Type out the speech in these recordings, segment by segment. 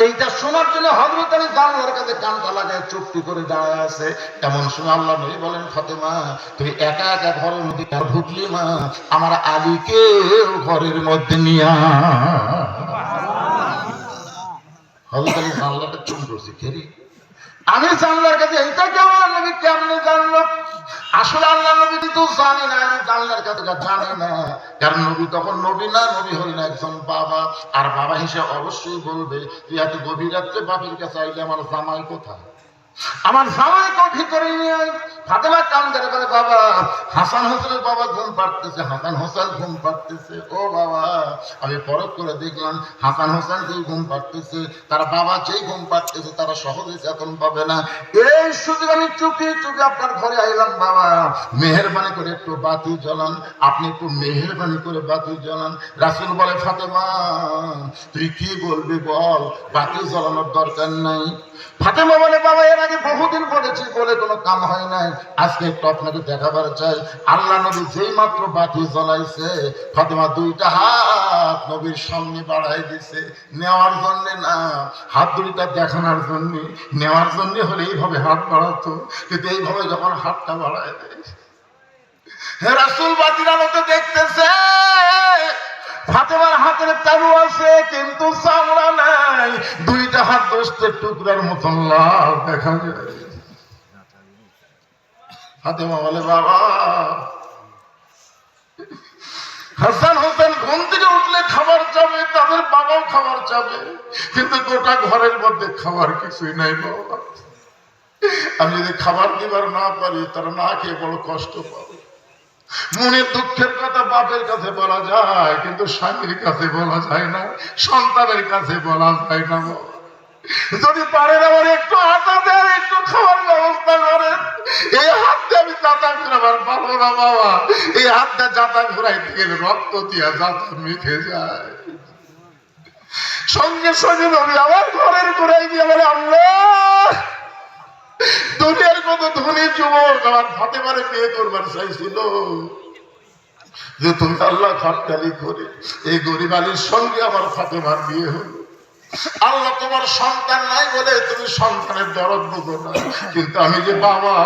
এইটা শোনার জন্য হযরত আলী জানলার কাছে কানটা লাগায় চুপটি করে দাঁড়ায় আছে। এমন সময় আল্লাহ নবী বলেন, ফাতেমা তুই একা একা ঘরের মধ্যে ঢুকলি মা, আমার আলীকে ঘরের মধ্যে নিয়া। হযরত আলী জানলাটা চুপ করছে, কেরি আমি জানলার কাছে এইটা কেমন নবী কেমনে জানলো? আসলে আল্লাহ নবী তো জানে না, আমি জানলার কাছে জানে না, কারণ নবী তখন নবী না, নবী হলেন একজন বাবা। আর বাবা হিসেবে অবশ্যই বলবে, তুই এত গভীর রাত্রে বাপের কাছে আইলে আমার জামাই কোথায়, আমার জামাইকে ভিতরে নিয়ে আয়। ফাতেমা কান ধরে বলে, বাবা হাসান হোসেনের বাবা ঘুম পাড়তেছে, হাসান হোসেন ঘুম পাড়তেছে। ও বাবা, আমি পরখ করে দেখলাম হাসান হোসেন যেই ঘুম পাড়তেছে, তার বাবা যেই ঘুম পাড়তেছে, তারা সহজে চেতন পাবে না। এই সুযোগ আমি চুপি চুপি আপনার ঘরে আইলাম। বাবা মেহেরবানি করে একটু বাতি জ্বালান, আপনি একটু মেহেরবানি করে বাতি জ্বালান। রাসূল বলে, ফাতেমা তুই কি বলবি বল, বাতি জ্বালানোর দরকার নাই। ফাতেমা বলে, বাবা এর আগে বহুদিন বলেছি, বলে কোনো কাম হয় নাই, আজকে একটু আপনাকে দেখাবার চাই। আল্লাহ নবী যেই মাত্র বাতি জ্বলাইছে, ফাতেমা দুইটা হাত নবীর সামনে বাড়াই দিছে, নেওয়ার জন্য না, হাত দুইটা দেখানোর জন্য। নেওয়ার জন্য হলে এইভাবে হাত বাড়াতো, কিন্তু এইভাবে যখন হাতটা বাড়ায় দেয়, হে রাসূল বাতির আলোতে দেখতেছে ফাতেমার হাতের তালু আছে কিন্তু চামড়া নাই, দুইটা হাত গোস্তের টুকরার মতন লাল দেখা যায়। ফাতেমা বলে, বাবা হাসান হোসেন ঘুম থেকে উঠলে খাবার চাবে, তাদের বাবাও খাবার চাবে, কিন্তু গোটা ঘরের মধ্যে খাবার কিছুই নাই বাবা। আমি যদি খাবার দিবার না পারি, তারা না খেয়ে বড় কষ্ট পাবে। মনের দুঃখের কথা বাপের কাছে বলা যায়, কিন্তু স্বামীর কাছে বলা যায় না, সন্তানের কাছে বলা যায় না। যদি পারেন আমার একটু আটা দেন, একটু খাওয়ার ব্যবস্থা করেন। এই হাত দিয়ে আমি যাতা ঘুরাবার পারবো না বাবা, এই হাতটা যাতা ঘুরাইতে গেলে রক্ত দিয়া যাতা মিঠে যায়। সঙ্গে সঙ্গে নবী আমার ঘরের ঘুরাই দিয়ে বলে, আল্লাহ দুনিয়ার কত ধনী যুবক আমার ফাতেমারে বিয়ে করবার চাইছিল, যে তুমি আল্লাহ খাটকালি করে এই গরিব আলীর সঙ্গে আমার ফাতেমার বিয়ে হলো। আল্লাহ তোমার সন্তান নাই বলে তুমি সন্তানের দরদ বুঝো না, কিন্তু আমি যে বাবা,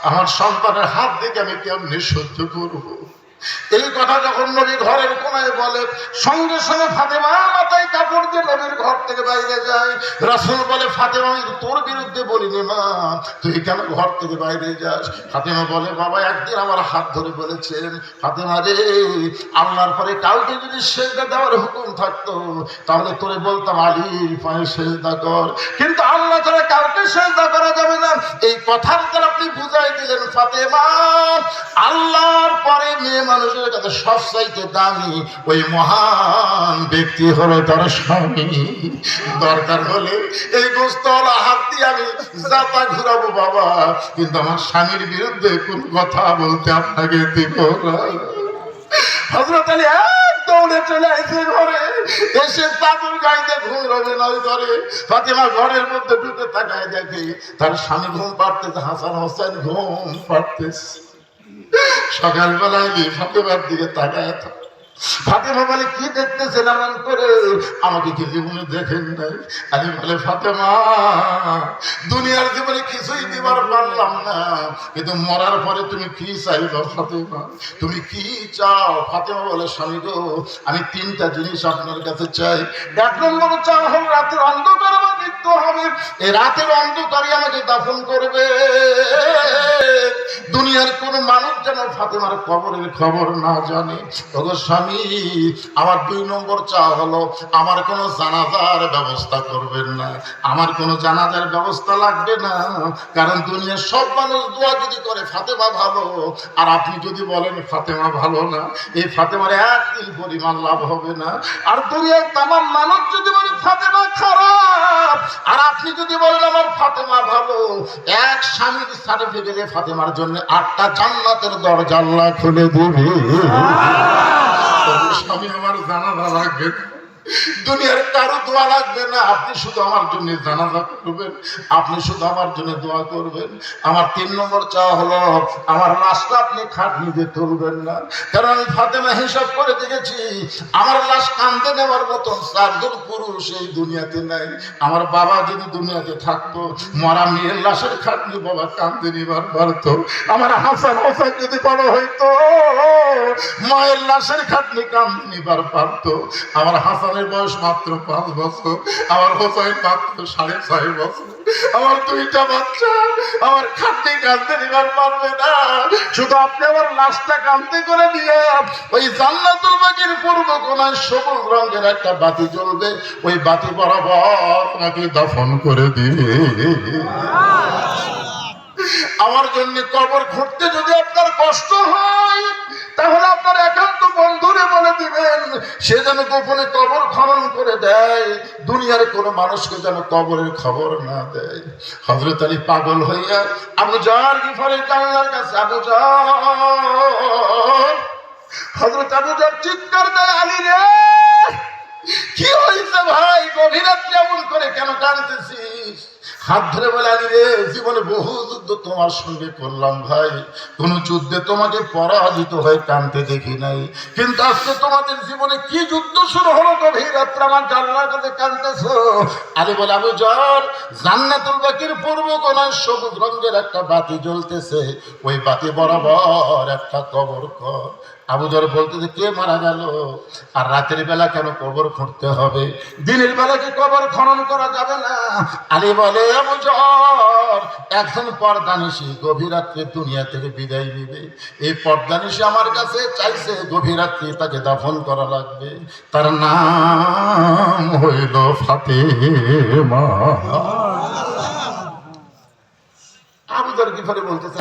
আমার সন্তানের হাত দেখে আমি কেমনে সহ্য করবো? এই কথা যখন নবী ঘরের কোনায় বলে, সঙ্গে সঙ্গে ফাতেমা মাথায় কাপড় দিয়ে নবীর ঘর থেকে বাইরে যায়। রাসূল বলে, ফাতেমা আমি তোর বিরুদ্ধে বলিনি মা, তুই কেন ঘর থেকে বাইরে যাস? ফাতেমা বলে, বাবা একদিন আমার হাত ধরে বলেছেন, ফাতেমা রে আল্লাহর পরে কাউকে যদি সেজদা দেওয়ার হুকুম থাকতো, তাহলে তোরে বলতাম আলীর পায়ে সেজদা কর, কিন্তু আল্লাহ ছাড়া কাউকে সেজদা করা যাবে না। এই কথার দ্বারা আপনি বুঝাই দিলেন ফাতেমা আল্লাহর পরে মেয়ে মানুষের কাছে সবচাইতে দামি ওই মহান ব্যক্তি হলো তার স্বামী। দরকার হলে এই গোস্তওয়ালা হাত দিয়ে আমি যাতা ঘুরাবো বাবা, কিন্তু আমার স্বামীর বিরুদ্ধে কোন কথা বলতে আপনাকে দিব না। হযরত আলী দৌড়ে চলে আসে ঘরে, এসে চাদর গাইতে ঘুম অভিনয় করে। ফাতেমা ঘরের মধ্যে ঢুকে তাকায় দেখে তার স্বামী ঘুম পাড়তেছে, হাসান হোসেন ঘুম পাড়তেছে। সকালবেলায় ফাতেমার দিকে তাকায় থাকে। ফাতেমা বলে, কি দেখতেছেন এমন করে, আমাকে কি জীবনে দেখেন নাই? আমি বলে, ফাতেমা দুনিয়ার জীবনে কিছুই দিবার পারলাম না, কিন্তু মরার পরে তুমি কি চাইবা ফাতেমা, তুমি কি চাও? ফাতেমা বলে, স্বামী গো আমি তিনটা জিনিস আপনার কাছে চাই। এক নম্বর চাও হল রাতের অন্ধকার আমার মৃত্যু হবে, এই রাতের অন্ধকারে আমাকে দাফন করবে। দুনিয়ার কোন মানুষ যেন ফাতেমার কবরের খবর না জানে। ওগো স্বামী, আমার দুই নম্বর চাওয়া হলো আমার কোনো জানাজার ব্যবস্থা করবেন না, আমার কোনো জানাজার ব্যবস্থা লাগবে না, কারণ দুনিয়ার সব মানুষ দোয়া যদি করে ফাতেমা ভালো, আর আপনি যদি বলেন ফাতেমা ভালো না, এই ফাতেমার এক তিল পরিমাণ লাভ হবে না। আর দুনিয়ার তামাম মানুষ যদি বলে ফাতেমা খারাপ, আর আপনি যদি বলেন আমার ফাতেমা ভালো, এক স্বামীর সার্টিফিকেটে ফাতেমার জন্য 8টা জান্নাতের দরজা আল্লাহ খুলে দেবে। স্বামী আমার জানাজা লাগবে, দুনিয়ার কারো দোয়া লাগবে না, আপনি শুধু আমার জন্য জানাজা করবেন, আপনি শুধু আমার জন্য দোয়া করবেন। আমার 3 নম্বর চাওয়া হলো আমার লাশটা আপনি খাটনি দিয়ে তুলবেন না, কারণ আমি ফাতেমা হিসাব করে দেখেছি আমার লাশ কাঁদতে নেওয়ার মতন 4 জন পুরুষ এই দুনিয়াতে নাই। আমার বাবা যদি দুনিয়াতে থাকতো, মরা মেয়ের লাশের খাটনি বাবা কাঁদতে নিবার পারতো। আমার হাসান হোসেন যদি বড় হইতো, মায়ের লাশের খাটনি কাঁদতে নিবার পারতো। আমার হাসানের বয়স মাত্র 5 বছর, আমার হোসেন মাত্র 6.5 বছর। আমার 2টা বাচ্চা আমার খাটনি কাঁদতে নিবার পারবে না। শুধু আপনি আমার লাশটা কাঁদতে করে দিয়ে ওই জান্নাতুল বাকির পূর্ব কোণায় সবুজ রঙের একটা বাতি জ্বলবে, ওই বাতি বরাবর আমাকে দাফন করে দিবে। আমার জন্য কবর খুঁড়তে যদি আপনার কষ্ট হয়, তাহলে আপনার একান্ত বন্ধুরে বলে দিবেন সে যেন গোপনে কবর খনন করে দেয়, দুনিয়ার কোনো মানুষকে যেন কবরের খবর না দেয়। হযরত আলী পাগল হইয়া আবু জার গিফারের জানলার কাছে, আবু জার, হযরত আবু জার চিৎকার দেয়, আলী রে কি হয়েছে ভাই, গভীর রাত্রে এমন করে কেন কাঁদতেছিস? হাত ধরে বলে, আলী রে জীবনে বহু যুদ্ধ তোমার সঙ্গে করলাম ভাই, কোন যুদ্ধে তোমাকে পরাজিত হয়ে কাঁদতে দেখি নাই, কিন্তু আজকে তোমাদের জীবনে কি যুদ্ধ শুরু হলো, গভীর রাত্রে আমার জানলার কাছে কাঁদতেছো? আলী বলে, আবু জার, জান্নাতুল বাকির পূর্ব কোণায় সবুজ রঙের একটা বাতি জ্বলতেছে, ওই বাতি বরাবর একটা কবর কর। আবু জার বলতেছে, কে মারা গেল? আর রাতের বেলা কেন কবর খুঁড়তে হবে? দিনের বেলা কি কবর খনন করা যাবে না? আলী বলে, আবু জার, একজন পর্দানিশী গভীর রাত্রে দুনিয়া থেকে বিদায় নিবে, এই পর্দানিশী আমার কাছে চাইছে গভীর রাত্রে তাকে দাফন করা লাগবে, তার নাম হইল ফাতেমা। আবু জার গিফারি বলতেছে,